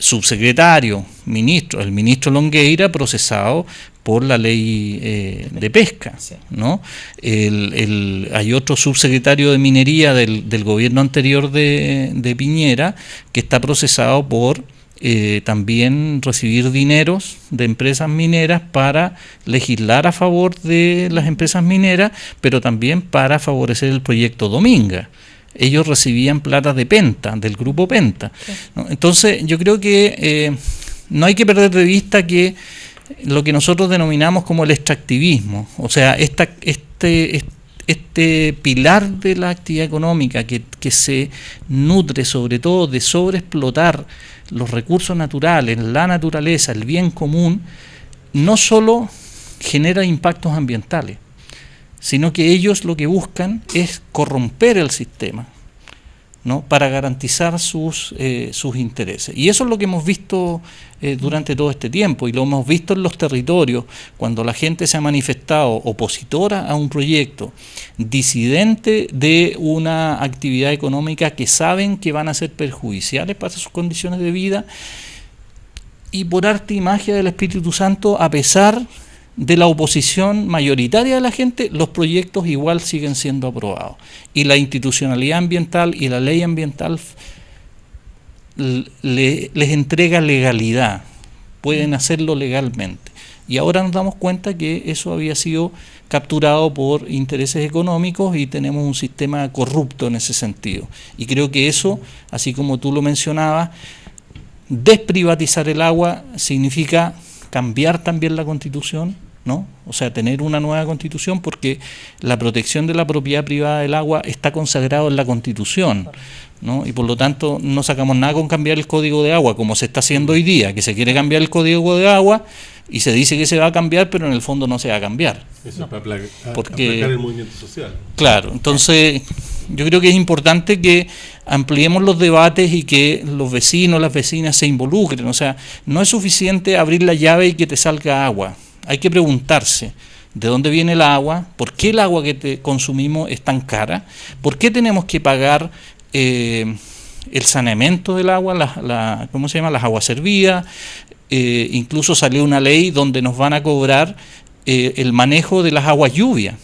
subsecretario, ministro, el ministro Longueira procesado por la ley de pesca, ¿no? Hay otro subsecretario de minería del gobierno anterior de Piñera que está procesado por también recibir dineros de empresas mineras para legislar a favor de las empresas mineras, pero también para favorecer el proyecto Dominga. Ellos recibían plata de Penta, del grupo Penta, ¿no? Entonces yo creo que no hay que perder de vista que lo que nosotros denominamos como el extractivismo, o sea, este pilar de la actividad económica que se nutre sobre todo de sobreexplotar los recursos naturales, la naturaleza, el bien común, no solo genera impactos ambientales, sino que ellos lo que buscan es corromper el sistema, ¿no?, para garantizar sus intereses. Y eso es lo que hemos visto durante todo este tiempo, y lo hemos visto en los territorios, cuando la gente se ha manifestado opositora a un proyecto, disidente de una actividad económica que saben que van a ser perjudiciales para sus condiciones de vida, y por arte y magia del Espíritu Santo, a pesar de la oposición mayoritaria de la gente, los proyectos igual siguen siendo aprobados. Y la institucionalidad ambiental y la ley ambiental les entrega legalidad, pueden hacerlo legalmente. Y ahora nos damos cuenta que eso había sido capturado por intereses económicos y tenemos un sistema corrupto en ese sentido. Y creo que eso, así como tú lo mencionabas, desprivatizar el agua significa cambiar también la Constitución, ¿no? O sea, tener una nueva Constitución, porque la protección de la propiedad privada del agua está consagrado en la Constitución, ¿no? Y por lo tanto no sacamos nada con cambiar el Código de Agua, como se está haciendo hoy día, que se quiere cambiar el Código de Agua Y se dice que se va a cambiar, pero en el fondo no se va a cambiar. Eso es para Porque- aplacar el movimiento social. Claro, entonces yo creo que es importante que ampliemos los debates y que los vecinos, las vecinas se involucren. O sea, no es suficiente abrir la llave y que te salga agua. Hay que preguntarse de dónde viene el agua, por qué el agua que consumimos es tan cara, por qué tenemos que pagar el saneamiento del agua, ¿cómo se llama? Las aguas servidas. Incluso salió una ley donde nos van a cobrar el manejo de las aguas lluvias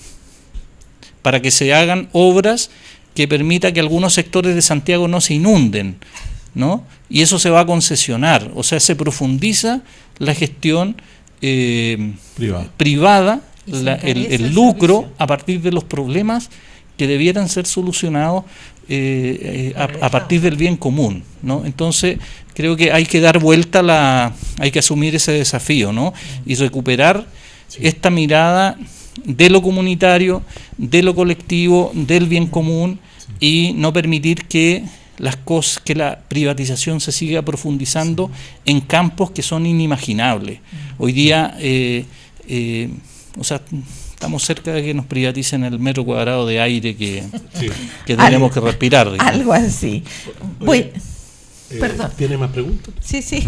para que se hagan obras que permita que algunos sectores de Santiago no se inunden, ¿no? Y eso se va a concesionar, o sea, se profundiza la gestión privada, Y se encarece el el lucro servicio. a partir de los problemas que debieran ser solucionados a partir del bien común, ¿no? Entonces creo que hay que dar vuelta hay que asumir ese desafío, ¿no? Y recuperar esta mirada de lo comunitario, de lo colectivo, del bien común, y no permitir que que la privatización se siga profundizando en campos que son inimaginables. Hoy día, o sea, estamos cerca de que nos privaticen el metro cuadrado de aire que tenemos que respirar, digamos. Algo así. Bueno, perdón. ¿Tiene más preguntas? Sí, sí.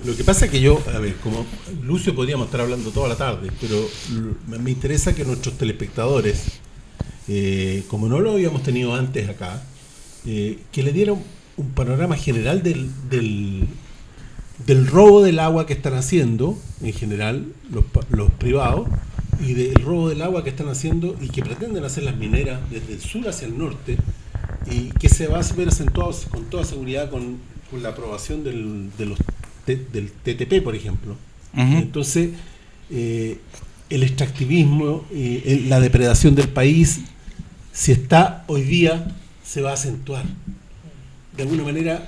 Lo que pasa es que yo, a ver, como Lucio podríamos estar hablando toda la tarde, pero me interesa que nuestros telespectadores, como no lo habíamos tenido antes acá, que le dieran un panorama general del robo del agua que están haciendo, en general, los privados, y del robo del agua que están haciendo y que pretenden hacer las mineras desde el sur hacia el norte, y que se va a ver acentuado con toda seguridad con la aprobación del TTP, por ejemplo. Ujú. Entonces, el extractivismo, la depredación del país, si está hoy día, se va a acentuar. De alguna manera,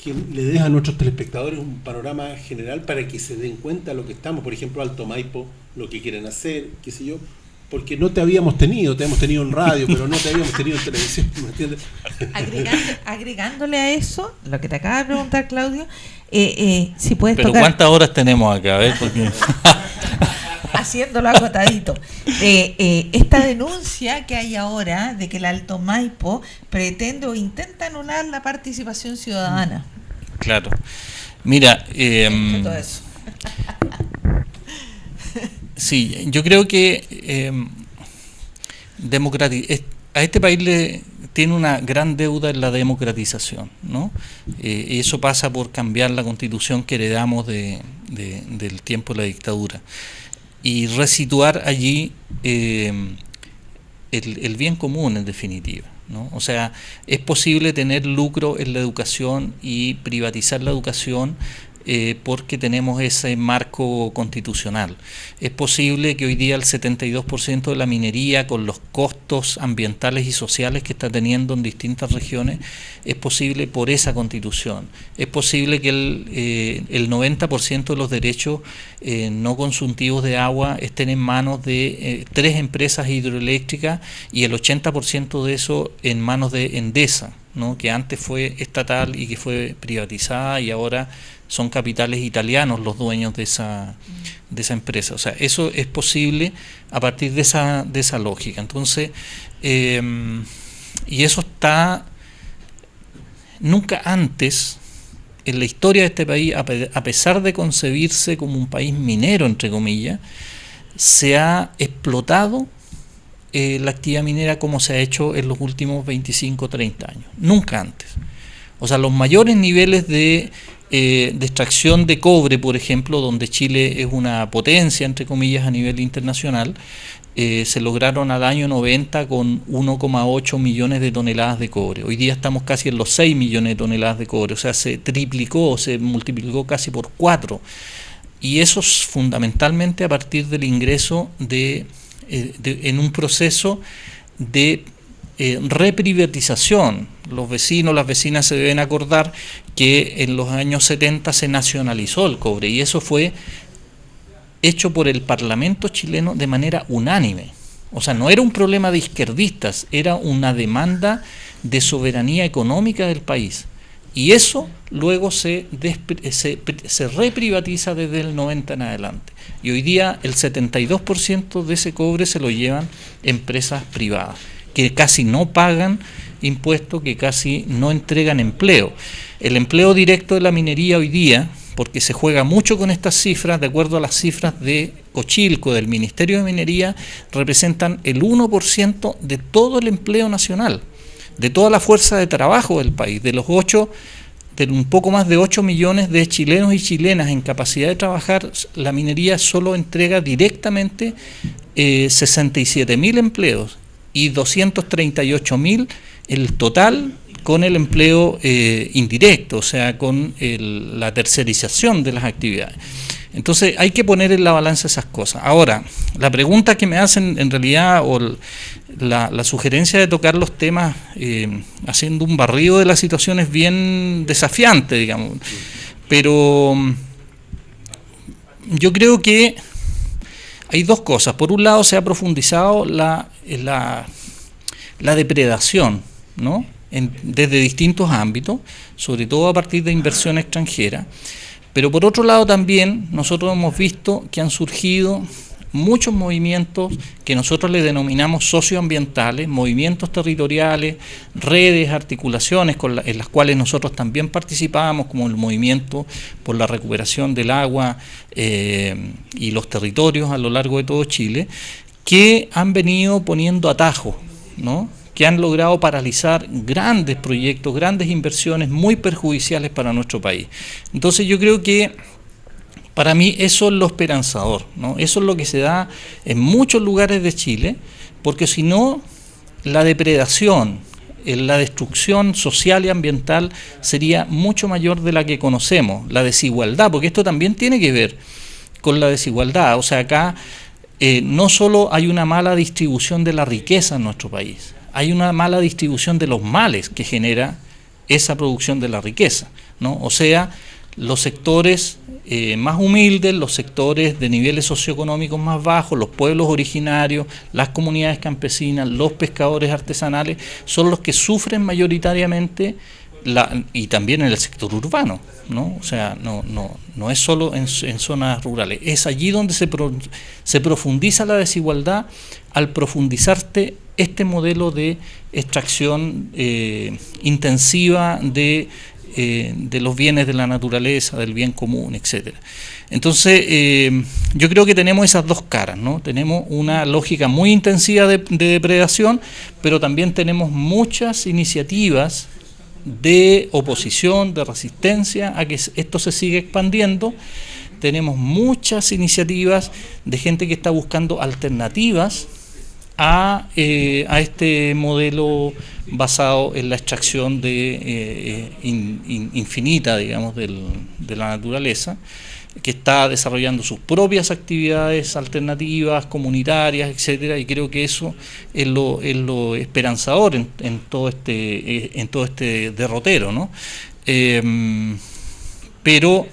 que le des a nuestros telespectadores un panorama general para que se den cuenta de lo que estamos, por ejemplo, Alto Maipo, lo que quieren hacer, qué sé yo, porque no te habíamos tenido, te hemos tenido en radio, pero no te habíamos tenido en televisión, ¿me entiendes? Agregándole a eso, lo que te acaba de preguntar Claudio, si puedes Pero tocar, ¿cuántas horas tenemos acá? A ver, porque haciéndolo acotadito, esta denuncia que hay ahora de que el Alto Maipo pretende o intenta anular la participación ciudadana. claro. Mira, Todo eso. sí, yo creo que a este país tiene una gran deuda en la democratización, ¿no? Eso pasa por cambiar la constitución que heredamos del tiempo de la dictadura y resituar allí el bien común, en definitiva, ¿no? O sea, es posible tener lucro en la educación y privatizar la educación porque tenemos ese marco constitucional. Es posible que hoy día el 72% de la minería, con los costos ambientales y sociales que está teniendo en distintas regiones, es posible por esa constitución. Es posible que el 90% de los derechos no consultivos de agua estén en manos de 3 empresas hidroeléctricas y el 80% de eso en manos de Endesa, ¿no? Que antes fue estatal y que fue privatizada y ahora son capitales italianos los dueños de esa empresa. O sea, eso es posible a partir de esa lógica. Entonces, y eso está nunca antes en la historia de este país, a pesar de concebirse como un país minero, entre comillas, se ha explotado la actividad minera como se ha hecho en los últimos 25 o 30 años. Nunca antes. O sea, los mayores niveles de extracción de cobre, por ejemplo, donde Chile es una potencia, entre comillas, a nivel internacional, se lograron al año 90 con 1,8 millones de toneladas de cobre. Hoy día estamos casi en los 6 millones de toneladas de cobre, o sea, se triplicó, se multiplicó casi por 4. Y eso es fundamentalmente a partir del ingreso en un proceso de reprivatización. Los vecinos, las vecinas se deben acordar que en los años 70 se nacionalizó el cobre y eso fue hecho por el Parlamento chileno de manera unánime. O sea, no era un problema de izquierdistas, era una demanda de soberanía económica del país. Y eso luego se reprivatiza desde el 90 en adelante. Y hoy día el 72% de ese cobre se lo llevan empresas privadas, que casi no pagan impuestos, que casi no entregan empleo. El empleo directo de la minería hoy día, porque se juega mucho con estas cifras, de acuerdo a las cifras de Cochilco, del Ministerio de Minería, representan el 1% de todo el empleo nacional, de toda la fuerza de trabajo del país, de un poco más de 8 millones de chilenos y chilenas en capacidad de trabajar. La minería solo entrega directamente 67.000 empleos y 238.000 el total con el empleo indirecto, o sea, con la tercerización de las actividades. Entonces hay que poner en la balanza esas cosas. Ahora, la pregunta que me hacen en realidad, o la sugerencia de tocar los temas haciendo un barrido de la situación, es bien desafiante, digamos. Pero yo creo que hay dos cosas. Por un lado, se ha profundizado la depredación, ¿no? Desde distintos ámbitos, sobre todo a partir de inversión extranjera. Pero por otro lado también nosotros hemos visto que han surgido muchos movimientos que nosotros le denominamos socioambientales, movimientos territoriales, redes, articulaciones en las cuales nosotros también participamos, como el movimiento por la recuperación del agua y los territorios a lo largo de todo Chile, que han venido poniendo atajos, ¿no?, que han logrado paralizar grandes proyectos, grandes inversiones muy perjudiciales para nuestro país. Entonces yo creo que para mí eso es lo esperanzador, ¿no? Eso es lo que se da en muchos lugares de Chile, porque si no, la depredación, la destrucción social y ambiental sería mucho mayor de la que conocemos, la desigualdad, porque esto también tiene que ver con la desigualdad. O sea, acá no solo hay una mala distribución de la riqueza en nuestro país, hay una mala distribución de los males que genera esa producción de la riqueza, ¿no? O sea, los sectores más humildes, los sectores de niveles socioeconómicos más bajos, los pueblos originarios, las comunidades campesinas, los pescadores artesanales, son los que sufren mayoritariamente, y también en el sector urbano, ¿no? O sea, no es solo en zonas rurales, es allí donde se profundiza la desigualdad al profundizarte este modelo de extracción intensiva de los bienes de la naturaleza, del bien común, etcétera. Entonces, yo creo que tenemos esas dos caras, ¿no? Tenemos una lógica muy intensiva de depredación, pero también tenemos muchas iniciativas de oposición, de resistencia a que esto se siga expandiendo. Tenemos muchas iniciativas de gente que está buscando alternativas a este modelo basado en la extracción infinita, digamos, de la naturaleza, que está desarrollando sus propias actividades alternativas, comunitarias, etcétera, y creo que eso es lo esperanzador en todo este derrotero, ¿no? Pero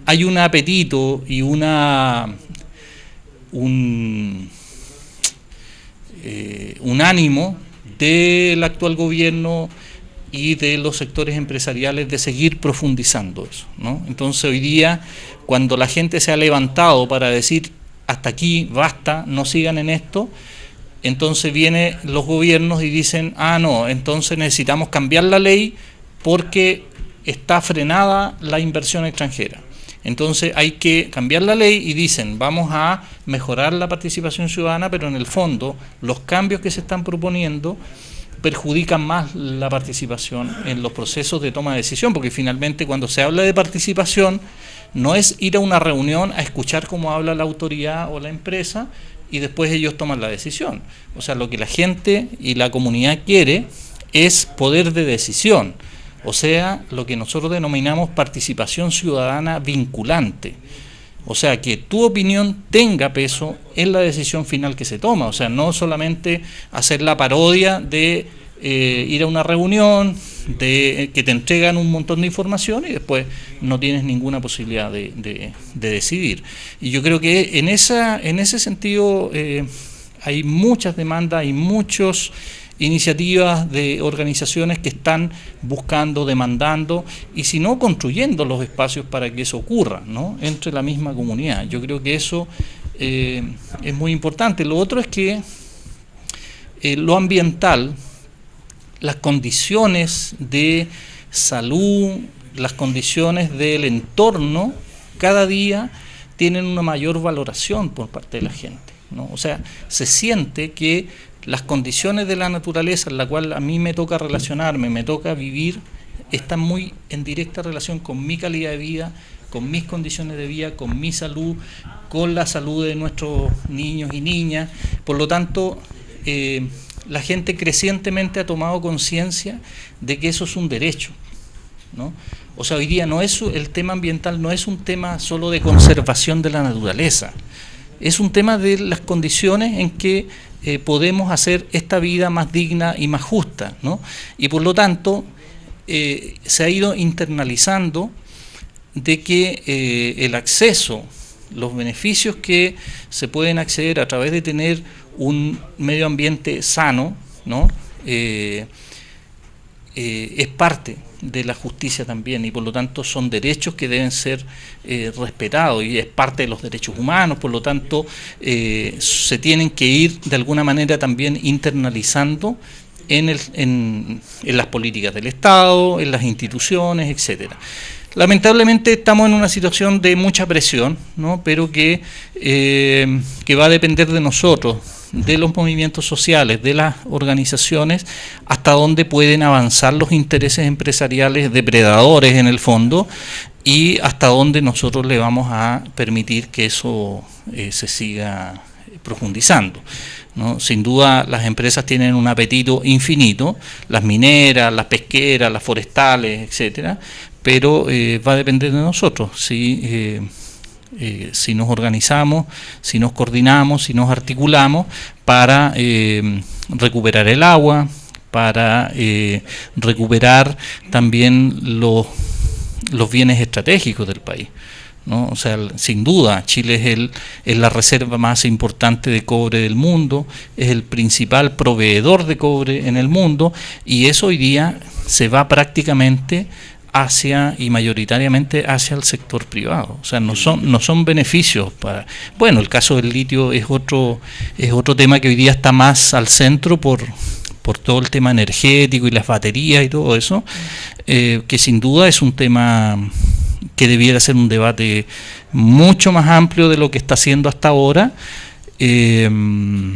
hay un apetito y un ánimo del actual gobierno y de los sectores empresariales de seguir profundizando eso, ¿no? Entonces hoy día, cuando la gente se ha levantado para decir hasta aquí, basta, no sigan en esto, entonces vienen los gobiernos y dicen, no, entonces necesitamos cambiar la ley porque está frenada la inversión extranjera. Entonces hay que cambiar la ley y dicen, vamos a mejorar la participación ciudadana, pero en el fondo los cambios que se están proponiendo perjudican más la participación en los procesos de toma de decisión, porque finalmente cuando se habla de participación no es ir a una reunión a escuchar cómo habla la autoridad o la empresa y después ellos toman la decisión. O sea, lo que la gente y la comunidad quiere es poder de decisión. O sea, lo que nosotros denominamos participación ciudadana vinculante. O sea, que tu opinión tenga peso en la decisión final que se toma. O sea, no solamente hacer la parodia de ir a una reunión, de que te entregan un montón de información y después no tienes ninguna posibilidad de decidir. Y yo creo que en ese sentido hay muchas demandas, hay muchos iniciativas de organizaciones que están buscando, demandando y si no construyendo los espacios para que eso ocurra, ¿no? Entre la misma comunidad. Yo creo que eso es muy importante. Lo otro es que lo ambiental, las condiciones de salud, las condiciones del entorno, cada día tienen una mayor valoración por parte de la gente, ¿no? O sea, se siente que las condiciones de la naturaleza en la cual a mí me toca relacionarme, me toca vivir, están muy en directa relación con mi calidad de vida, con mis condiciones de vida, con mi salud, con la salud de nuestros niños y niñas. Por lo tanto, la gente crecientemente ha tomado conciencia de que eso es un derecho, ¿no? O sea, hoy día el tema ambiental no es un tema solo de conservación de la naturaleza, es un tema de las condiciones en que podemos hacer esta vida más digna y más justa, ¿no? Y por lo tanto, se ha ido internalizando de que el acceso, los beneficios que se pueden acceder a través de tener un medio ambiente sano, ¿no? Es parte de la justicia también y por lo tanto son derechos que deben ser respetados y es parte de los derechos humanos, por lo tanto se tienen que ir de alguna manera también internalizando en las políticas del Estado, en las instituciones, etcétera. Lamentablemente estamos en una situación de mucha presión, ¿no? Pero que va a depender de nosotros, de los movimientos sociales, de las organizaciones, hasta dónde pueden avanzar los intereses empresariales depredadores en el fondo y hasta dónde nosotros le vamos a permitir que eso se siga profundizando, ¿no? Sin duda las empresas tienen un apetito infinito, las mineras, las pesqueras, las forestales, etcétera, pero va a depender de nosotros si nos organizamos, si nos coordinamos, si nos articulamos para recuperar el agua, para recuperar también los bienes estratégicos del país, ¿no? O sea, sin duda, Chile es la reserva más importante de cobre del mundo, es el principal proveedor de cobre en el mundo y eso hoy día se va prácticamente hacia y mayoritariamente hacia el sector privado. O sea, no son beneficios para... Bueno, el caso del litio es otro tema que hoy día está más al centro por todo el tema energético y las baterías y todo eso, que sin duda es un tema que debiera ser un debate mucho más amplio de lo que está haciendo hasta ahora, y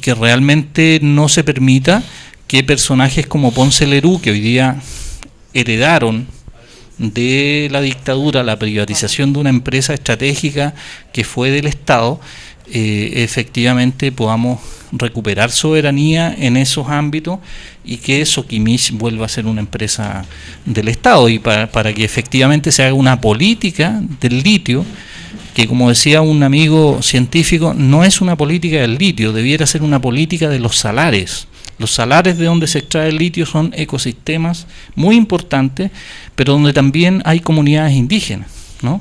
que realmente no se permita que personajes como Ponce Lerú, que hoy día heredaron de la dictadura la privatización de una empresa estratégica que fue del Estado, efectivamente podamos recuperar soberanía en esos ámbitos y que Soquimich vuelva a ser una empresa del Estado y para que efectivamente se haga una política del litio que, como decía un amigo científico, no es una política del litio, debiera ser una política de los salares. Los salares de donde se extrae el litio son ecosistemas muy importantes, pero donde también hay comunidades indígenas, ¿no?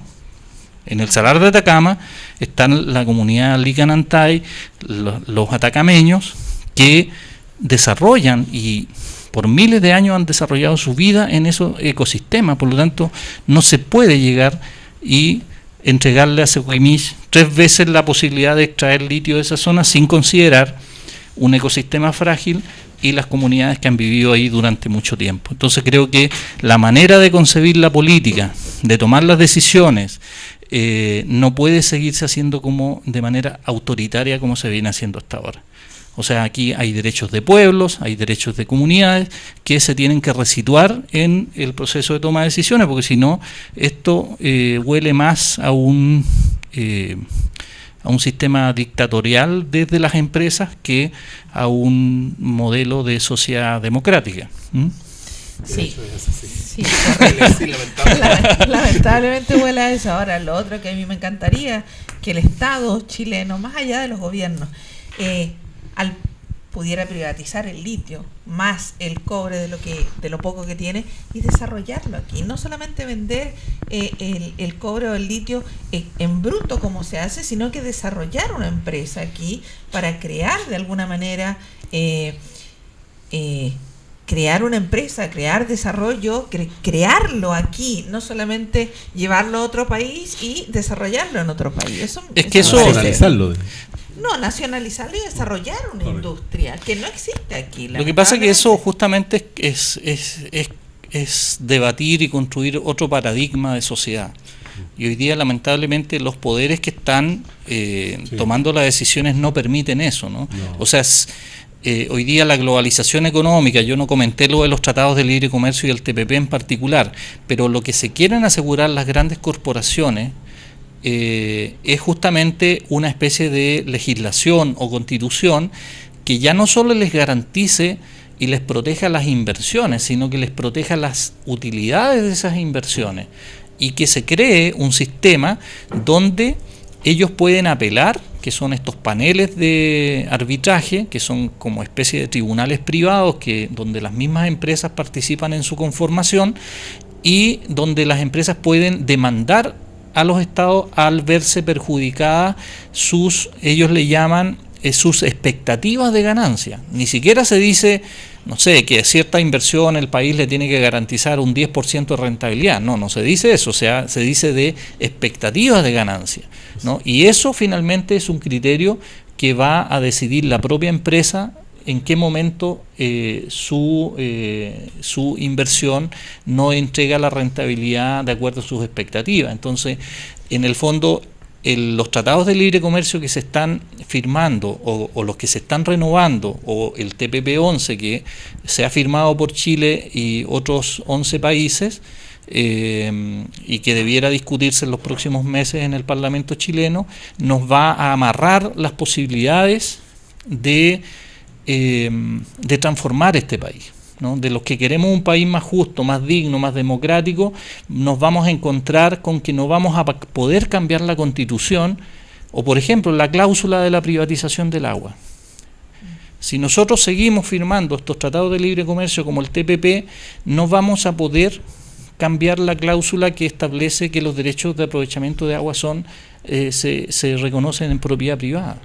En el Salar de Atacama están la comunidad Licanantay, los atacameños, que desarrollan y por miles de años han desarrollado su vida en esos ecosistemas. Por lo tanto, no se puede llegar y entregarle a Soquimich 3 veces la posibilidad de extraer litio de esa zona sin considerar un ecosistema frágil y las comunidades que han vivido ahí durante mucho tiempo. Entonces creo que la manera de concebir la política, de tomar las decisiones, no puede seguirse haciendo como de manera autoritaria como se viene haciendo hasta ahora. O sea, aquí hay derechos de pueblos, hay derechos de comunidades que se tienen que resituar en el proceso de toma de decisiones, porque si no, esto huele más a un sistema dictatorial desde las empresas que a un modelo de sociedad democrática. Sí, lamentablemente huele a eso. Ahora, lo otro que a mí me encantaría, que el Estado chileno, más allá de los gobiernos, pudiera privatizar el litio, más el cobre de lo poco que tiene, y desarrollarlo aquí. No solamente vender el cobre o el litio en bruto como se hace, sino que desarrollar una empresa aquí para crear de alguna manera crear una empresa, crear desarrollo, crearlo aquí, no solamente llevarlo a otro país y desarrollarlo en otro país. Nacionalizarlo. No, nacionalizarlo y desarrollar una industria que no existe aquí. Lo que pasa es que eso justamente es debatir y construir otro paradigma de sociedad. Y hoy día, lamentablemente, los poderes que están tomando las decisiones no permiten eso, ¿no? O sea, hoy día la globalización económica, yo no comenté lo de los tratados de libre comercio y el TPP en particular, pero lo que se quieren asegurar las grandes corporaciones es justamente una especie de legislación o constitución que ya no solo les garantice y les proteja las inversiones, sino que les proteja las utilidades de esas inversiones, y que se cree un sistema donde ellos pueden apelar, que son estos paneles de arbitraje, que son como especie de tribunales privados donde las mismas empresas participan en su conformación, y donde las empresas pueden demandar a los estados al verse perjudicadas ellos le llaman sus expectativas de ganancia. Ni siquiera se dice, no sé, que cierta inversión el país le tiene que garantizar un 10% de rentabilidad. No se dice eso, o sea, se dice de expectativas de ganancia, ¿no? Y eso finalmente es un criterio que va a decidir la propia empresa en qué momento su inversión no entrega la rentabilidad de acuerdo a sus expectativas. Entonces, en el fondo, los tratados de libre comercio que se están firmando o los que se están renovando, o el TPP-11 que se ha firmado por Chile y otros 11 países, y que debiera discutirse en los próximos meses en el Parlamento chileno, nos va a amarrar las posibilidades de transformar este país, ¿no? De los que queremos un país más justo, más digno, más democrático, nos vamos a encontrar con que no vamos a poder cambiar la Constitución, o por ejemplo la cláusula de la privatización del agua. Si nosotros seguimos firmando estos tratados de libre comercio como el TPP, no vamos a poder cambiar la cláusula que establece que los derechos de aprovechamiento de agua se reconocen en propiedad privada,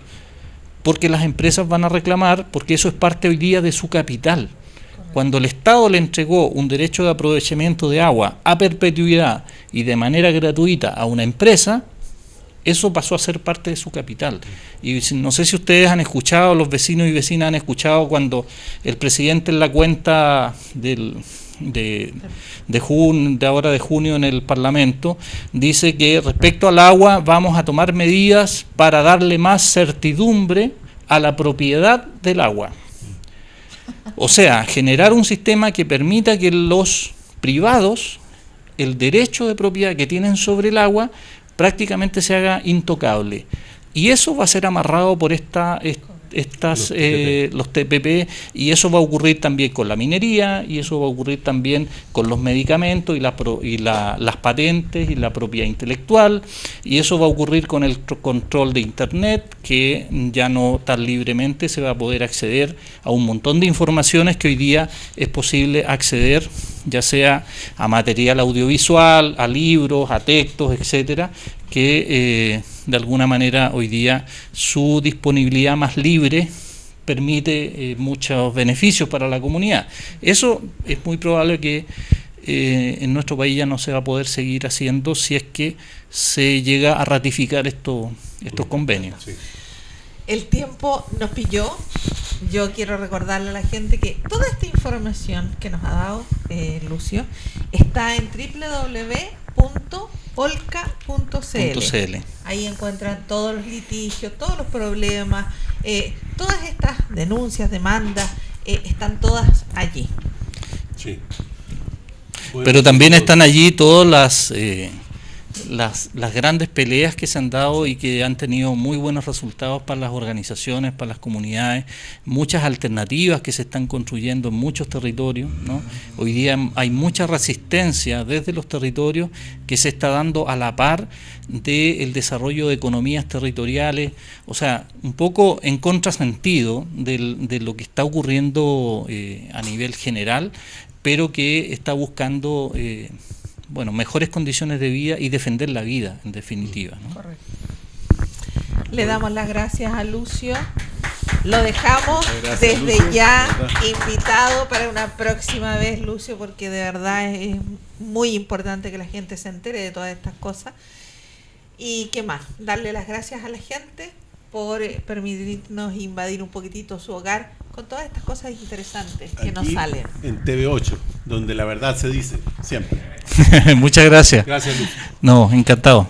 porque las empresas van a reclamar, porque eso es parte hoy día de su capital. Cuando el Estado le entregó un derecho de aprovechamiento de agua a perpetuidad y de manera gratuita a una empresa, eso pasó a ser parte de su capital. Y no sé si ustedes han escuchado, los vecinos y vecinas han escuchado cuando el presidente en la cuenta de junio en el Parlamento dice que respecto al agua vamos a tomar medidas para darle más certidumbre a la propiedad del agua. O sea, generar un sistema que permita que los privados, el derecho de propiedad que tienen sobre el agua, prácticamente se haga intocable. Y eso va a ser amarrado por los TPP, y eso va a ocurrir también con la minería, y eso va a ocurrir también con los medicamentos y las patentes y la propiedad intelectual, y eso va a ocurrir con el control de Internet, que ya no tan libremente se va a poder acceder a un montón de informaciones que hoy día es posible acceder, ya sea a material audiovisual, a libros, a textos, etcétera, que de alguna manera hoy día su disponibilidad más libre permite muchos beneficios para la comunidad. Eso es muy probable que en nuestro país ya no se va a poder seguir haciendo si es que se llega a ratificar estos convenios. Sí. El tiempo nos pilló. Yo quiero recordarle a la gente que toda esta información que nos ha dado Lucio está en www.olca.cl. Ahí encuentran todos los litigios, todos los problemas, todas estas denuncias, demandas, están todas allí. Sí. Pero también están allí todas las grandes peleas que se han dado y que han tenido muy buenos resultados para las organizaciones, para las comunidades, muchas alternativas que se están construyendo en muchos territorios, ¿no? Hoy día hay mucha resistencia desde los territorios que se está dando a la par del desarrollo de economías territoriales, o sea, un poco en contrasentido de lo que está ocurriendo a nivel general, pero que está buscando mejores condiciones de vida y defender la vida, en definitiva, ¿no? Correcto. Le damos las gracias a Lucio Lo dejamos Gracias, desde Lucio, ya de verdad. invitado para una próxima vez, Lucio, porque de verdad es muy importante que la gente se entere de todas estas cosas. Y qué más, darle las gracias a la gente por permitirnos invadir un poquitito su hogar con todas estas cosas interesantes que nos Aquí, salen. en TV8, donde la verdad se dice siempre. Muchas gracias. Gracias, Lucio. No, encantado.